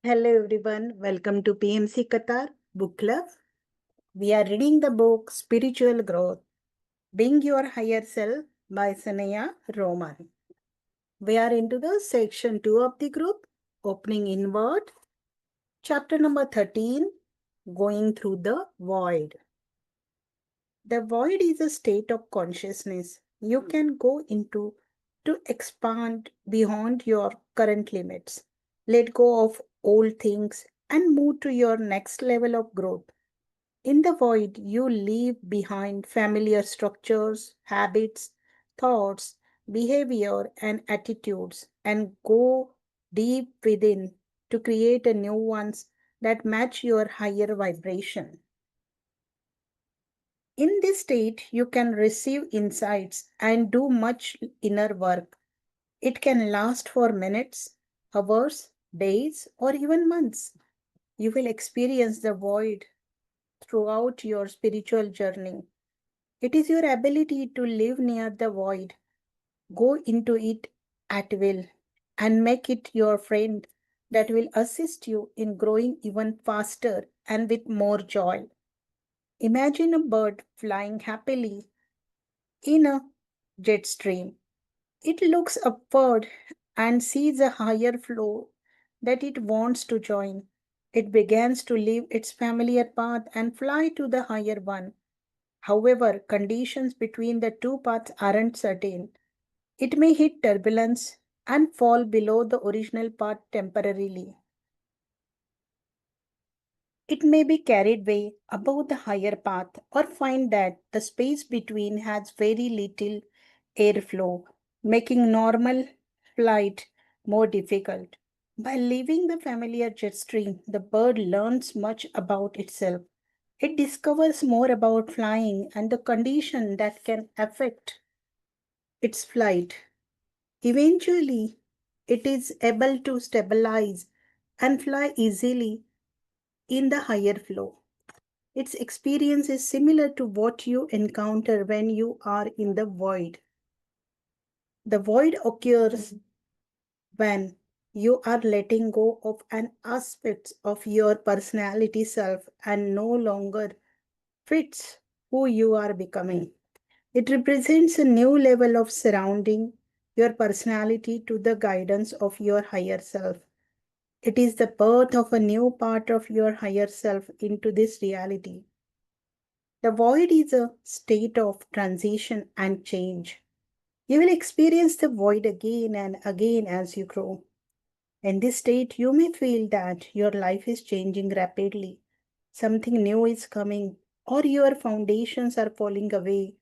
Hello everyone, welcome to PMC Qatar Book Club. We are reading the book Spiritual Growth, Being Your Higher Self by Sanaya Roman. We are into the section 2 of the group, Opening Inward, chapter number 13, Going Through the Void. The void is a state of consciousness you can go into to expand beyond your current limits. Let go of old things and move to your next level of growth. In the void, you leave behind familiar structures, habits, thoughts, behavior, and attitudes and go deep within to create a new ones that match your higher vibration. In this state, you can receive insights and do much inner work. It can last for minutes, hours, days, or even months. You will experience the void throughout your spiritual journey. It is your ability to live near the void, go into it at will, and make it your friend that will assist you in growing even faster and with more joy. Imagine a bird flying happily in a jet stream. It looks upward and sees a higher flow that it wants to join. It begins to leave its familiar path and fly to the higher one. However, conditions between the two paths aren't certain. It may hit turbulence and fall below the original path temporarily. It may be carried way above the higher path or find that the space between has very little airflow, making normal flight more difficult. By leaving the familiar jet stream, the bird learns much about itself. It discovers more about flying and the condition that can affect its flight. Eventually, it is able to stabilize and fly easily in the higher flow. Its experience is similar to what you encounter when you are in the void. The void occurs when you are letting go of an aspect of your personality self and no longer fits who you are becoming. It represents a new level of surrounding your personality to the guidance of your higher self. It is the birth of a new part of your higher self into this reality. The void is a state of transition and change. You will experience the void again and again as you grow. In this state, you may feel that your life is changing rapidly. Something new is coming, or your foundations are falling away,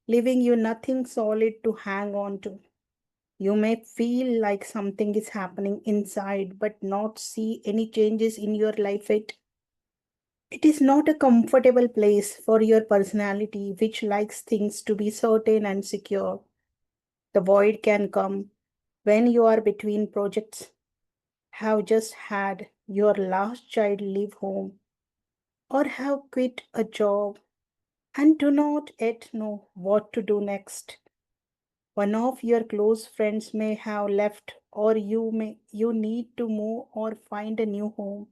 leaving you nothing solid to hang on to. You may feel like something is happening inside, but not see any changes in your life yet. It is not a comfortable place for your personality, which likes things to be certain and secure. The void can come when you are between projects, have just had your last child leave home, or have quit a job and do not yet know what to do next. One of your close friends may have left, or you need to move or find a new home.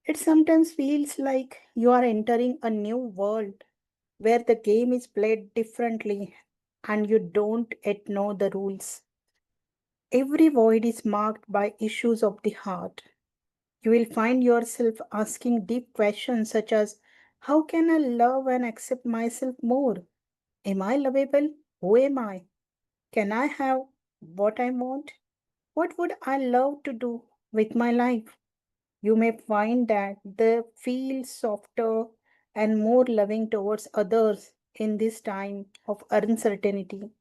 It sometimes feels like you are entering a new world where the game is played differently and you don't yet know the rules. Every void is marked by issues of the heart. You will find yourself asking deep questions such as, how can I love and accept myself more? Am I lovable? Who am I? Can I have what I want? What would I love to do with my life? You may find that they feel softer and more loving towards others in this time of uncertainty.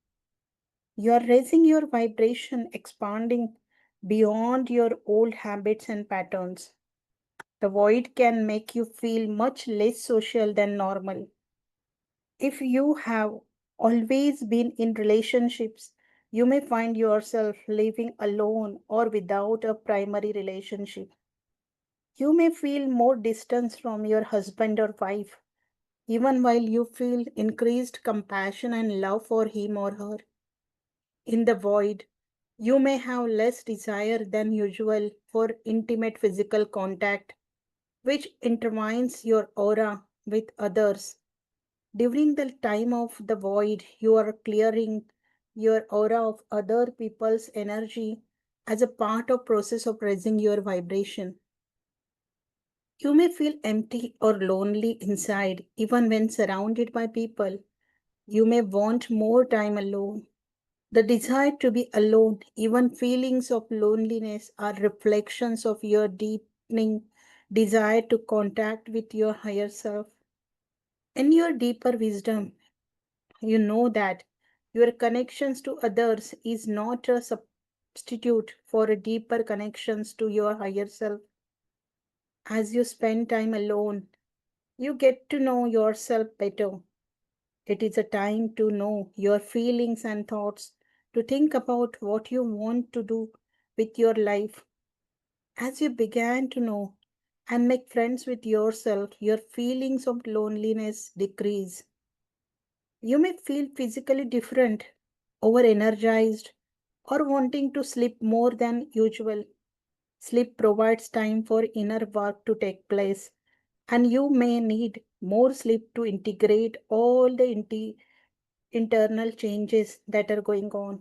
You are raising your vibration, expanding beyond your old habits and patterns. The void can make you feel much less social than normal. If you have always been in relationships, you may find yourself living alone or without a primary relationship. You may feel more distance from your husband or wife, even while you feel increased compassion and love for him or her. In the void, You may have less desire than usual for intimate physical contact, which intertwines your aura with others. During the time of the void, you are clearing your aura of other people's energy as a part of process of raising your vibration. You may feel empty or lonely inside even when surrounded by people. You may want more time alone. The desire to be alone, even feelings of loneliness, are reflections of your deepening desire to contact with your higher self. In your deeper wisdom, you know that your connections to others is not a substitute for a deeper connections to your higher self. As you spend time alone, you get to know yourself better. It is a time to know your feelings and thoughts, to think about what you want to do with your life. As you began to know and make friends with yourself, your feelings of loneliness decrease. You may feel physically different, over energized, or wanting to sleep more than usual. Sleep provides time for inner work to take place, and you may need more sleep to integrate all the internal changes that are going on.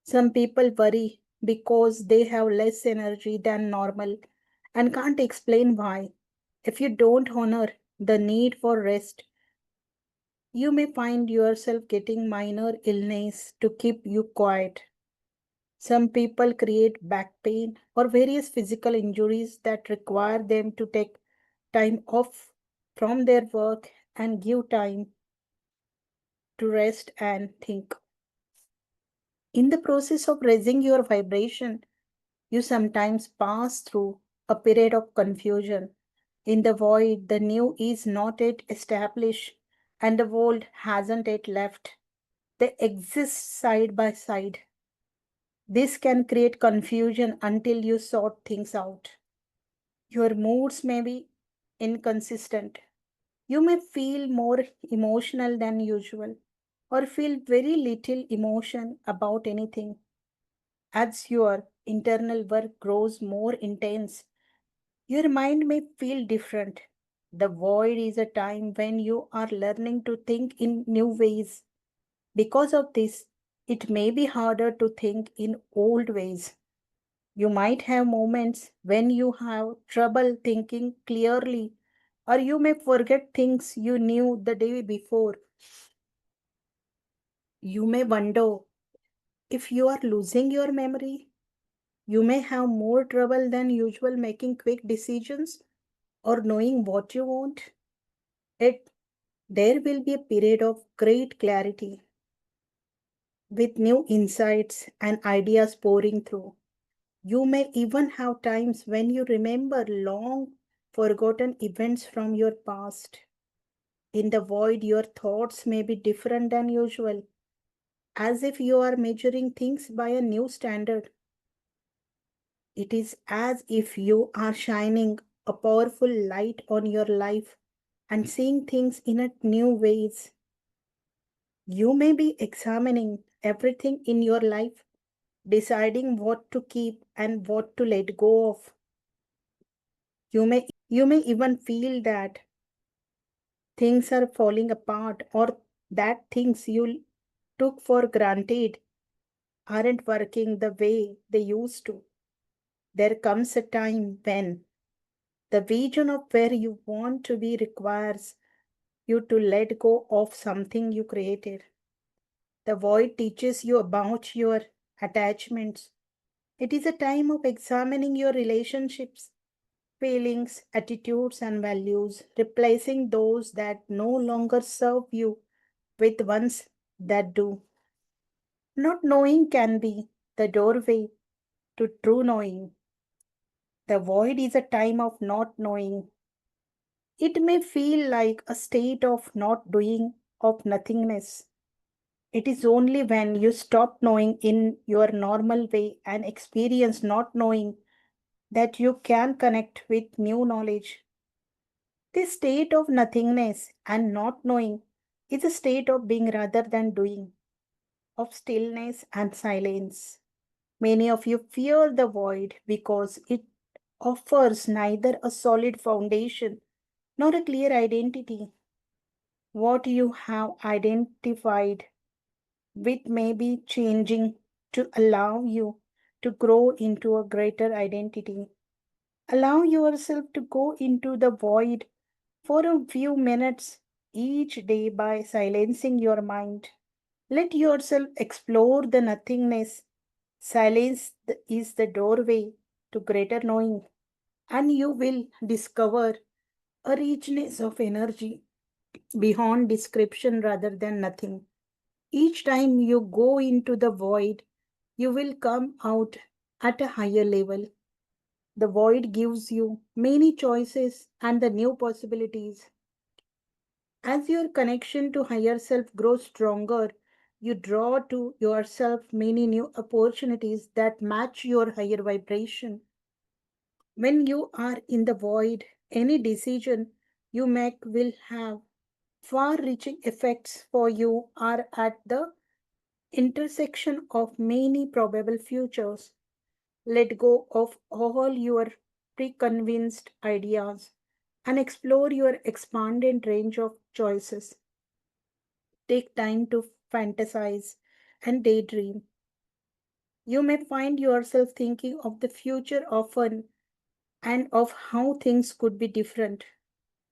Some people worry because they have less energy than normal and can't explain why. If you don't honor the need for rest, you may find yourself getting minor illness to keep you quiet. Some people create back pain or various physical injuries that require them to take time off from their work and give time to rest and think. In the process of raising your vibration, you sometimes pass through a period of confusion. In the void, the new is not yet established and the old hasn't yet left. They exist side by side. This can create confusion until you sort things out. Your moods may be inconsistent. You may feel more emotional than usual or feel very little emotion about anything. As your internal work grows more intense, your mind may feel different. The void is a time when you are learning to think in new ways. Because of this, it may be harder to think in old ways. You might have moments when you have trouble thinking clearly, or you may forget things you knew the day before. You may wonder if you are losing your memory. You may have more trouble than usual making quick decisions or knowing what you want. Yet, there will be a period of great clarity with new insights and ideas pouring through. You may even have times when you remember long forgotten events from your past. In the void, your thoughts may be different than usual, as if you are measuring things by a new standard. It is as if you are shining a powerful light on your life and seeing things in a new ways. You may be examining everything in your life, deciding what to keep and what to let go of. You may even feel that things are falling apart or that things you took for granted aren't working the way they used to. There comes a time when the vision of where you want to be requires you to let go of something you created. The void teaches you about your attachments. It is a time of examining your relationships, feelings, attitudes, and values, replacing those that no longer serve you with ones that do. Not knowing can be the doorway to true knowing. The void is a time of not knowing. It may feel like a state of not doing, of nothingness. It is only when you stop knowing in your normal way and experience not knowing that you can connect with new knowledge. This state of nothingness and not knowing is a state of being rather than doing, of stillness and silence. Many of you fear the void because it offers neither a solid foundation nor a clear identity. What you have identified with may be changing to allow you to grow into a greater identity. Allow yourself to go into the void for a few minutes each day by silencing your mind. Let yourself explore the nothingness. Is the doorway to greater knowing, and you will discover a richness of energy beyond description rather than nothing. Each time you go into the void, you will come out at a higher level. The void gives you many choices and the new possibilities. As your connection to higher self grows stronger, you draw to yourself many new opportunities that match your higher vibration. When you are in the void, any decision you make will have far reaching effects for you are at the intersection of many probable futures. Let go of all your preconceived ideas and explore your expanded range of choices. Take time to fantasize and daydream. You may find yourself thinking of the future often and of how things could be different.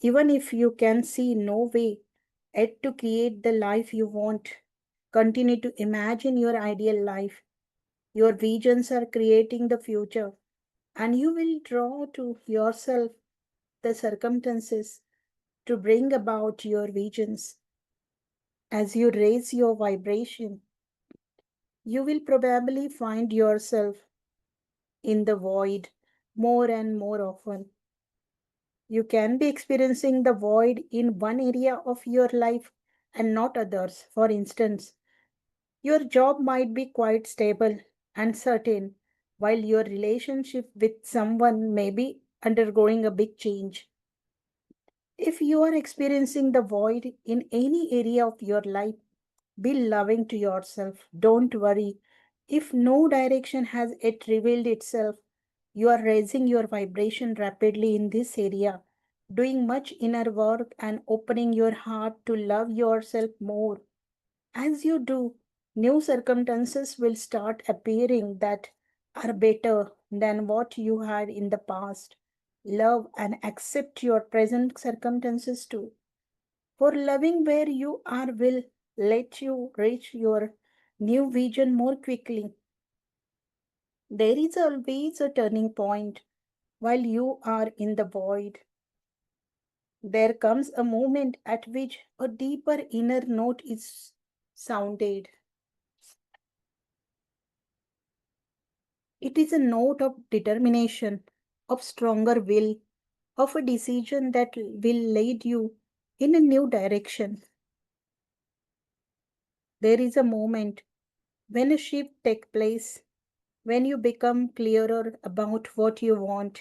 Even if you can see no way yet to create the life you want, continue to imagine your ideal life. Your visions are creating the future, and you will draw to yourself the circumstances to bring about your visions. As you raise your vibration, you will probably find yourself in the void more and more often. You can be experiencing the void in one area of your life and not others. For instance, your job might be quite stable and certain, while your relationship with someone may be undergoing a big change. If you are experiencing the void in any area of your life, be loving to yourself. Don't worry. If no direction has yet revealed itself, you are raising your vibration rapidly in this area, doing much inner work and opening your heart to love yourself more. As you do, new circumstances will start appearing that are better than what you had in the past. Love and accept your present circumstances too. For loving where you are will let you reach your new vision more quickly. There is always a turning point while you are in the void. There comes a moment at which a deeper inner note is sounded. It is a note of determination, of stronger will, of a decision that will lead you in a new direction. There is a moment when a shift takes place, when you become clearer about what you want.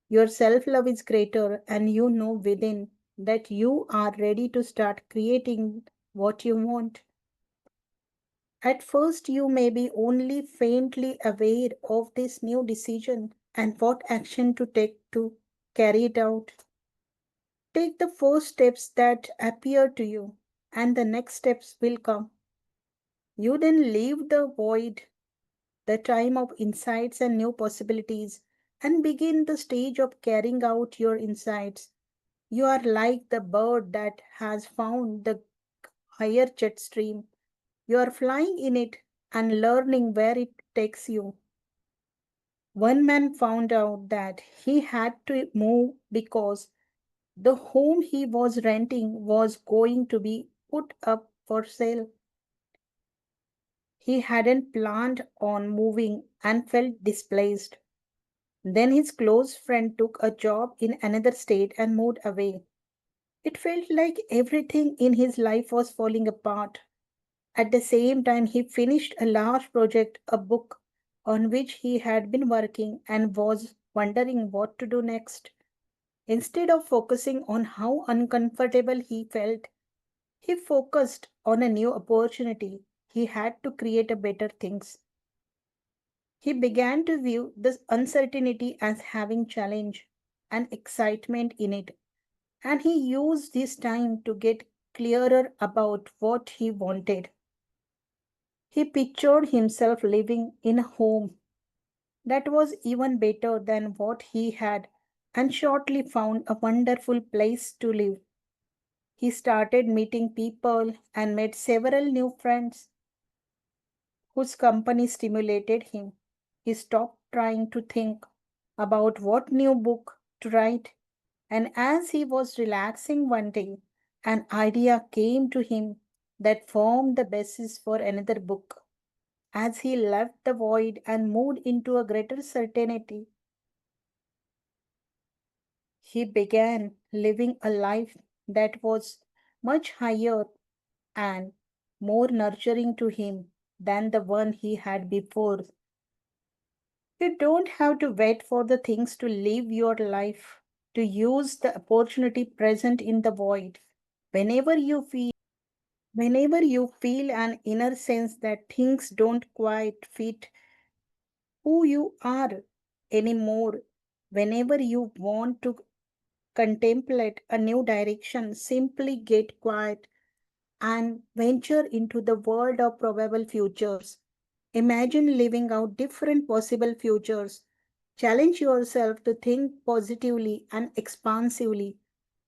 Your self love is greater, and you know within that you are ready to start creating what you want. At first, you may be only faintly aware of this new decision and what action to take to carry it out. Take the first steps that appear to you, and the next steps will come. You then leave the void, the time of insights and new possibilities, and begin the stage of carrying out your insights. You are like the bird that has found the higher jet stream. You are flying in it and learning where it takes you. One man found out that he had to move because the home he was renting was going to be put up for sale. He hadn't planned on moving and felt displaced. Then his close friend took a job in another state and moved away. It felt like everything in his life was falling apart. At the same time, he finished a large project, a book on which he had been working and was wondering what to do next. Instead of focusing on how uncomfortable he felt, he focused on a new opportunity. He had to create a better things. He began to view this uncertainty as having challenge and excitement in it, and he used this time to get clearer about what he wanted. He pictured himself living in a home that was even better than what he had, and shortly found a wonderful place to live. He started meeting people and made several new friends whose company stimulated him. He stopped trying to think about what new book to write, and as he was relaxing one day, an idea came to him that formed the basis for another book. As he left the void and moved into a greater certainty, he began living a life that was much higher and more nurturing to him than the one he had before. You don't have to wait for the things to live your life, to use the opportunity present in the void. Whenever you feel Whenever you feel an inner sense that things don't quite fit who you are anymore, whenever you want to contemplate a new direction, simply get quiet and venture into the world of probable futures. Imagine living out different possible futures. Challenge yourself to think positively and expansively.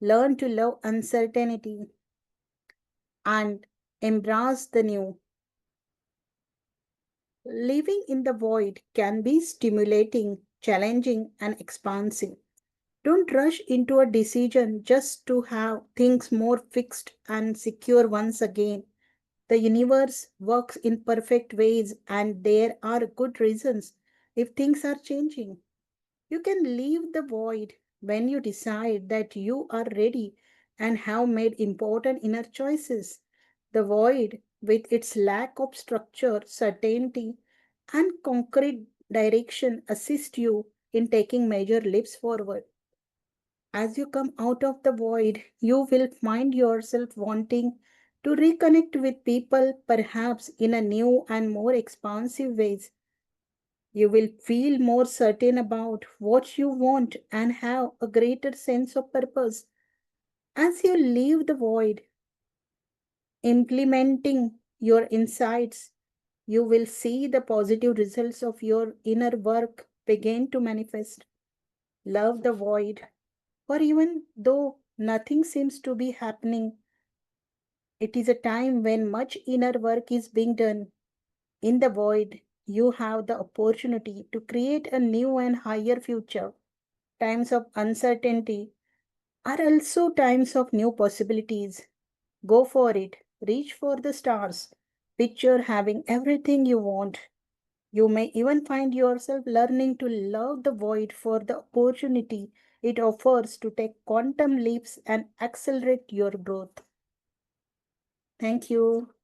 Learn to love uncertainty and embrace the new. Living in the void can be stimulating, challenging, and expansive. Don't rush into a decision just to have things more fixed and secure once again. The universe works in perfect ways, and there are good reasons if things are changing. You can leave the void when you decide that you are ready and have made important inner choices. The void, with its lack of structure, certainty, and concrete direction, assists you in taking major leaps forward. As you come out of the void, you will find yourself wanting to reconnect with people, perhaps in a new and more expansive ways. You will feel more certain about what you want and have a greater sense of purpose. As you leave the void, implementing your insights, you will see the positive results of your inner work begin to manifest. Love the void, for even though nothing seems to be happening, it is a time when much inner work is being done. In the void, you have the opportunity to create a new and higher future. Times of uncertainty are also times of new possibilities. Go for it. Reach for the stars. Picture having everything you want. You may even find yourself learning to love the void for the opportunity it offers to take quantum leaps and accelerate your growth. Thank you.